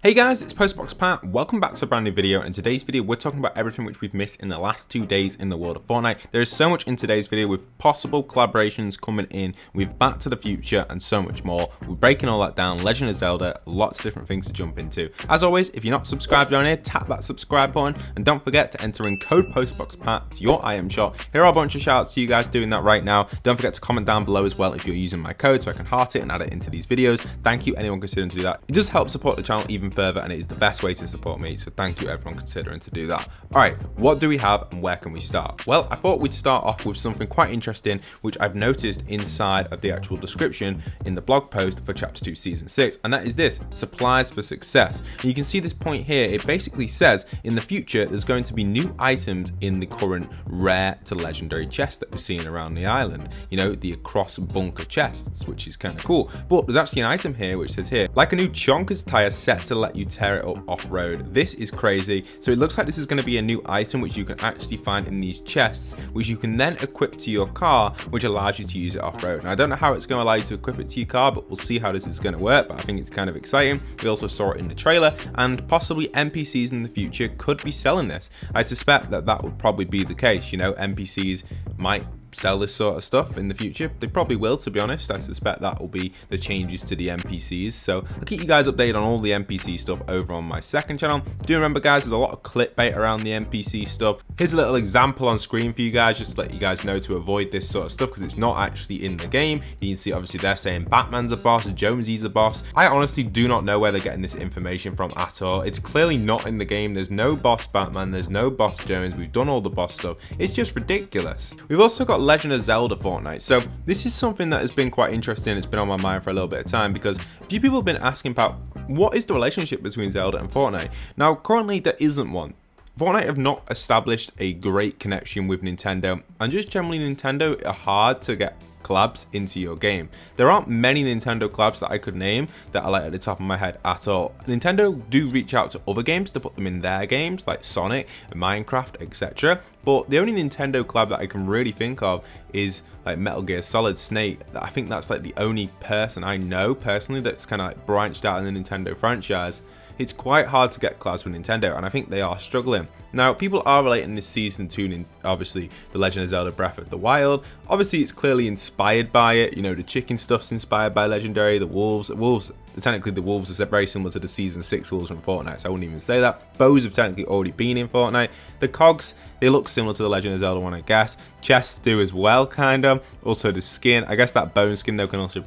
Hey guys, it's postboxpat. Welcome back to a brand new video. In today's video, we're talking about everything which we've missed in the last 2 days in the world of Fortnite. There is so much in today's video with possible collaborations coming in with Back to the Future and so much more. We're breaking all that down, Legend of Zelda, lots of different things to jump into. As always, if you're not subscribed down here, tap that subscribe button and don't forget to enter in code postboxpat to your item shop. Here are a bunch of shout outs to you guys doing that right now. Don't forget to comment down below as well if you're using my code so I can heart it and add it into these videos. Thank you anyone considering to do that. It does help support the channel even further and it is the best way to support me, so thank you everyone considering to do that. Alright, what do we have and where can we start? Well, I thought we'd start off with something quite interesting which I've noticed inside of the actual description in the blog post for chapter 2 season 6, and that is this: supplies for success. And you can see this point here. It basically says in the future there's going to be new items in the current rare to legendary chests that we're seeing around the island, you know, the across bunker chests, which is kind of cool. But there's actually an item here which says here, like a new chonkers tire set to let you tear it up off-road. This is crazy. So it looks like this is going to be a new item which you can actually find in these chests, which you can then equip to your car, which allows you to use it off-road. Now I don't know how it's going to allow you to equip it to your car, but we'll see how this is going to work. But I think it's kind of exciting. We also saw it in the trailer, and possibly NPCs in the future could be selling this. I suspect that that would probably be the case. You know, NPCs might sell this sort of stuff in the future. They probably will, to be honest. I suspect that will be the changes to the NPCs. So I'll keep you guys updated on all the NPC stuff over on my second channel. Do remember guys, there's a lot of clickbait around the NPC stuff. Here's a little example on screen for you guys, just to let you guys know to avoid this sort of stuff, because it's not actually in the game. You can see obviously they're saying Batman's a boss, Jonesy's a boss. I honestly do not know where they're getting this information from at all. It's clearly not in the game. There's no boss Batman, there's no boss Jones. We've done all the boss stuff. It's just ridiculous. We've also got Legend of Zelda Fortnite. So this is something that has been quite interesting. It's been on my mind for a little bit of time because a few people have been asking about what is the relationship between Zelda and Fortnite. Now currently there isn't one. Fortnite have not established a great connection with Nintendo, and just generally Nintendo are hard to get collabs into your game. There aren't many Nintendo collabs that I could name that are like at the top of my head at all. Nintendo do reach out to other games to put them in their games like Sonic and Minecraft, etc. But the only Nintendo collab that I can really think of is like Metal Gear Solid Snake. I think that's like the only person I know personally that's kind of like branched out in the Nintendo franchise. It's quite hard to get collabs with Nintendo, and I think they are struggling. Now, people are relating this season to, obviously, The Legend of Zelda Breath of the Wild. Obviously, it's clearly inspired by it. You know, the chicken stuff's inspired by Legendary. The wolves, technically the wolves are very similar to the season 6 wolves from Fortnite, so I wouldn't even say that. Bows have technically already been in Fortnite. The cogs, they look similar to the Legend of Zelda one, I guess. Chests do as well, kind of. Also the skin, I guess that bone skin though can also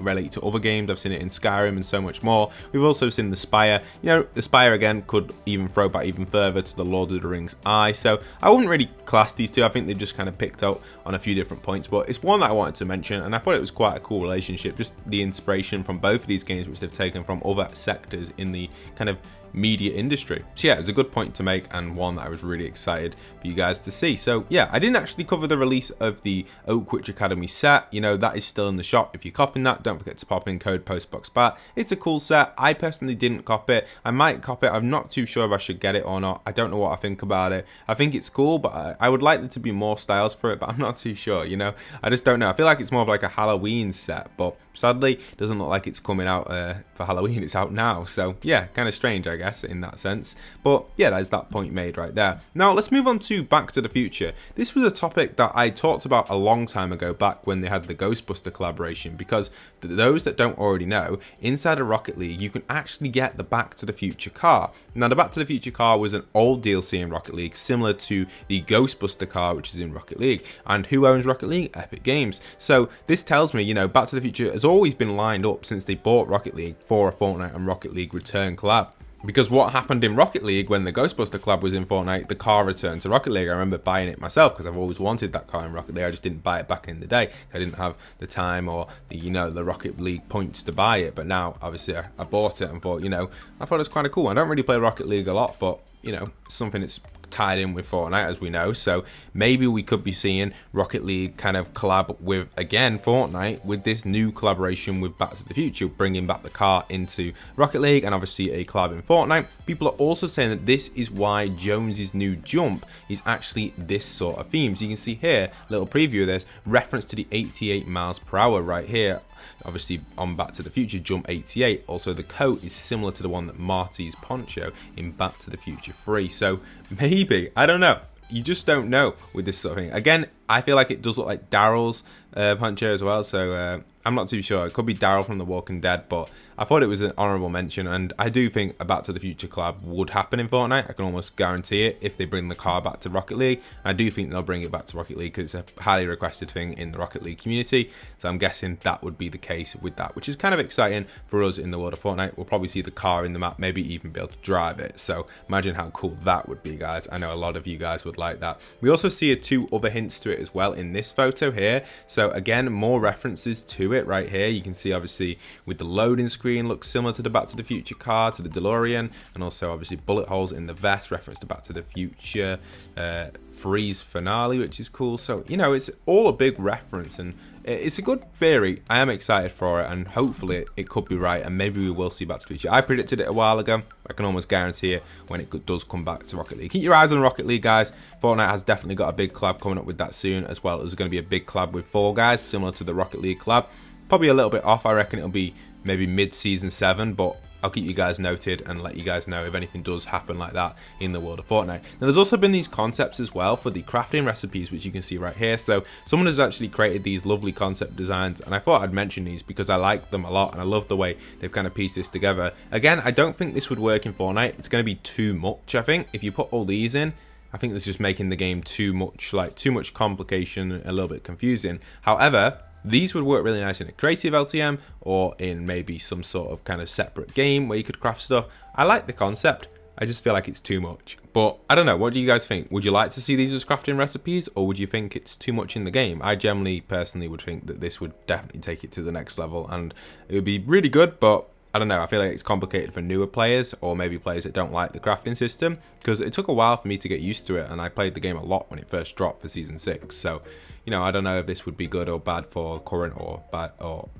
relate to other games. I've seen it in Skyrim and so much more. We've also seen the Spire. You know, the Spire again could even throw back even further to the Lord of the Rings eye. So I wouldn't really class these two. I think they've just kind of picked out on a few different points, but it's one that I wanted to mention, and I thought it was quite a cool relationship. Just the inspiration from both of these games, which they've taken from other sectors in the kind of media industry. So yeah, it's a good point to make, and one that I was really excited for you guys to see. So yeah, I didn't actually cover the release of the Oakwitch Academy set. You know, that is still in the shop. If you're copying that, don't forget to pop in code postboxpat. It's a cool set. I personally didn't cop it. I might cop it. I'm not too sure if I should get it or not. I don't know what I think about it. I think it's cool, but I would like there to be more styles for it, but I'm not too sure, you know. I just don't know. I feel like it's more of like a Halloween set, but sadly it doesn't look like it's coming out for Halloween. It's out now, so yeah, kind of strange I guess in that sense. But yeah, there's that point made right there. Now let's move on to Back to the Future. This was a topic that I talked about a long time ago, back when they had the Ghostbuster collaboration, because those that don't already know, inside of Rocket League you can actually get the Back to the Future car. Now the Back to the Future car was an old DLC in Rocket League, similar to the Ghostbuster car which is in Rocket League. And who owns Rocket League? Epic Games. So this tells me, you know, Back to the Future has always been lined up since they bought Rocket League for a Fortnite and Rocket League return collab. Because what happened in Rocket League when the Ghostbuster collab was in Fortnite, the car returned to Rocket League. I remember buying it myself because I've always wanted that car in Rocket League. I just didn't buy it back in the day. I didn't have the time or the, you know, the Rocket League points to buy it. But now, obviously, I bought it and thought, you know, I thought it was kind of cool. I don't really play Rocket League a lot, but, you know, something that's tied in with Fortnite, as we know. So maybe we could be seeing Rocket League kind of collab with, again, Fortnite with this new collaboration with Back to the Future, bringing back the car into Rocket League and obviously a collab in Fortnite. People are also saying that this is why Jones's new jump is actually this sort of theme. So you can see here, a little preview of this, reference to the 88 miles per hour right here. obviously on Back to the Future Jump 88. Also, the coat is similar to the one that Marty's poncho in Back to the Future 3. So maybe, I don't know. You just don't know with this sort of thing. Again, I feel like it does look like Daryl's poncho as well, so I'm not too sure. It could be Daryl from The Walking Dead, but I thought it was an honourable mention, and I do think a Back to the Future collab would happen in Fortnite. I can almost guarantee it if they bring the car back to Rocket League. I do think they'll bring it back to Rocket League because it's a highly requested thing in the Rocket League community, so I'm guessing that would be the case with that, which is kind of exciting for us in the world of Fortnite. We'll probably see the car in the map, maybe even be able to drive it, so imagine how cool that would be, guys. I know a lot of you guys would like that. We also see two other hints to it as well in this photo here, so again, more references to it right here. You can see obviously with the loading screen looks similar to the Back to the Future car, to the DeLorean, and also obviously bullet holes in the vest, reference to Back to the Future freeze finale, which is cool. So, you know, it's all a big reference, and it's a good theory. I am excited for it, and hopefully it could be right, and maybe we will see Back to the Future. I predicted it a while ago. I can almost guarantee it when it does come back to Rocket League. Keep your eyes on Rocket League, guys. Fortnite has definitely got a big collab coming up with that soon, as well as going to be a big collab with Fall Guys, similar to the Rocket League collab. Probably a little bit off. I reckon it'll be maybe mid-season 7, but I'll keep you guys noted and let you guys know if anything does happen like that in the world of Fortnite. Now, there's also been these concepts as well for the crafting recipes, which you can see right here. So someone has actually created these lovely concept designs, and I thought I'd mention these because I like them a lot, and I love the way they've kind of pieced this together. Again, I don't think this would work in Fortnite. It's going to be too much, I think. If you put all these in, I think that's just making the game too much complication, a little bit confusing. However, these would work really nice in a creative LTM or in maybe some sort of kind of separate game where you could craft stuff. I like the concept. I just feel like it's too much. But I don't know. What do you guys think? Would you like to see these as crafting recipes, or would you think it's too much in the game? I generally, personally, would think that this would definitely take it to the next level, and it would be really good, but I don't know, I feel like it's complicated for newer players, or maybe players that don't like the crafting system, because it took a while for me to get used to it, and I played the game a lot when it first dropped for Season 6, so, you know, I don't know if this would be good or bad for current or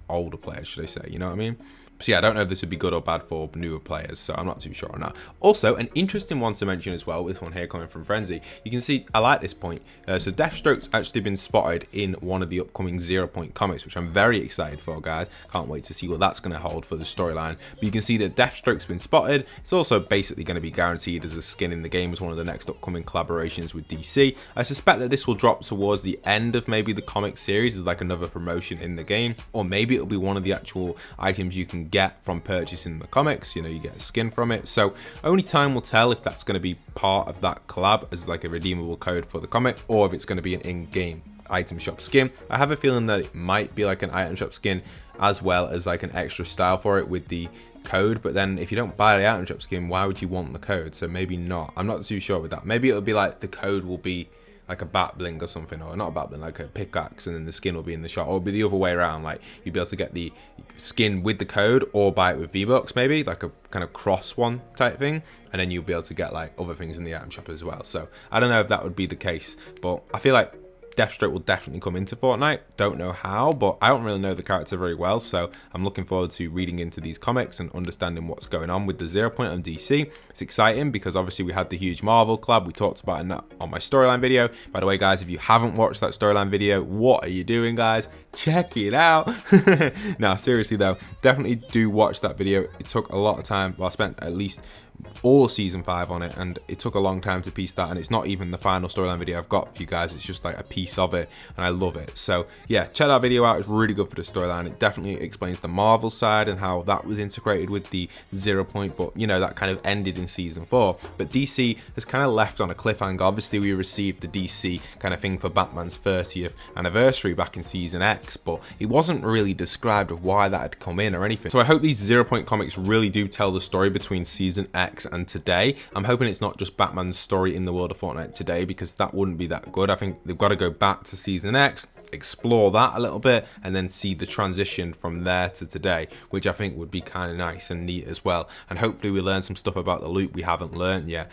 older players, should I say, you know what I mean? So yeah, I don't know if this would be good or bad for newer players, so I'm not too sure on that. Also, an interesting one to mention as well, this one here coming from Frenzy. You can see, I like this point. So Deathstroke's actually been spotted in one of the upcoming 0 Point comics, which I'm very excited for, guys. Can't wait to see what that's going to hold for the storyline. But you can see that Deathstroke's been spotted. It's also basically going to be guaranteed as a skin in the game as one of the next upcoming collaborations with DC. I suspect that this will drop towards the end of maybe the comic series as like another promotion in the game, or maybe it'll be one of the actual items you can get from purchasing the comics. You know, you get a skin from it, so only time will tell if that's going to be part of that collab as like a redeemable code for the comic, or if it's going to be an in-game item shop skin. I have a feeling that it might be like an item shop skin as well as like an extra style for it with the code, but then if you don't buy the item shop skin, why would you want the code? So maybe not. I'm not too sure with that. Maybe it'll be like the code will be like a bat bling or something, or not a bat bling, like a pickaxe, and then the skin will be in the shop, or it'll be the other way around, like you'll be able to get the skin with the code or buy it with V-Bucks, maybe like a kind of cross one type thing, and then you'll be able to get like other things in the item shop as well. So I don't know if that would be the case, but I feel like Deathstroke will definitely come into Fortnite. Don't know how, but I don't really know the character very well, so I'm looking forward to reading into these comics and understanding what's going on with the 0 Point on DC. It's exciting because obviously we had the huge Marvel collab. We talked about it on my storyline video. By the way, guys, if you haven't watched that storyline video, what are you doing, guys? Check it out. No, seriously though, definitely do watch that video. It took a lot of time. Well, I spent at least all season 5 on it, and it took a long time to piece that, and it's not even the final storyline video I've got for you guys. It's just like a piece of it, and I love it. So yeah, check that video out. It's really good for the storyline. It definitely explains the Marvel side and how that was integrated with the 0 Point, but you know, that kind of ended in season 4. But DC has kind of left on a cliffhanger. Obviously we received the DC kind of thing for Batman's 30th anniversary back in season X, but it wasn't really described of why that had come in or anything. So I hope these 0 Point comics really do tell the story between season X and today. I'm hoping it's not just Batman's story in the world of Fortnite today, because that wouldn't be that good. I think they've got to go back to season X, explore that a little bit, and then see the transition from there to today, which I think would be kind of nice and neat as well. And hopefully we learn some stuff about the loot we haven't learned yet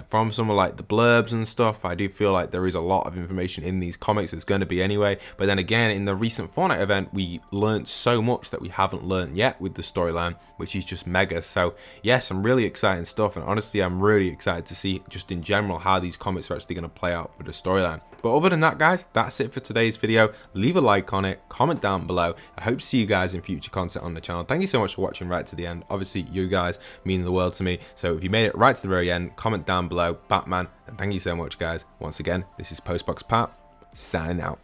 from some of like the blurbs and stuff. I do feel like there is a lot of information in these comics. There's going to be anyway, but then again, in the recent Fortnite event we learned so much that we haven't learned yet with the storyline, which is just mega. So yeah, some really exciting stuff, and honestly I'm really excited to see just in general how these comics are actually going to play out for the storyline. But other than that, guys, that's it for today's video. Leave a like on it, comment down below. I hope to see you guys in future content on the channel. Thank you so much for watching right to the end. Obviously, you guys mean the world to me. So if you made it right to the very end, comment down below, Batman. And thank you so much, guys. Once again, this is postboxpat, signing out.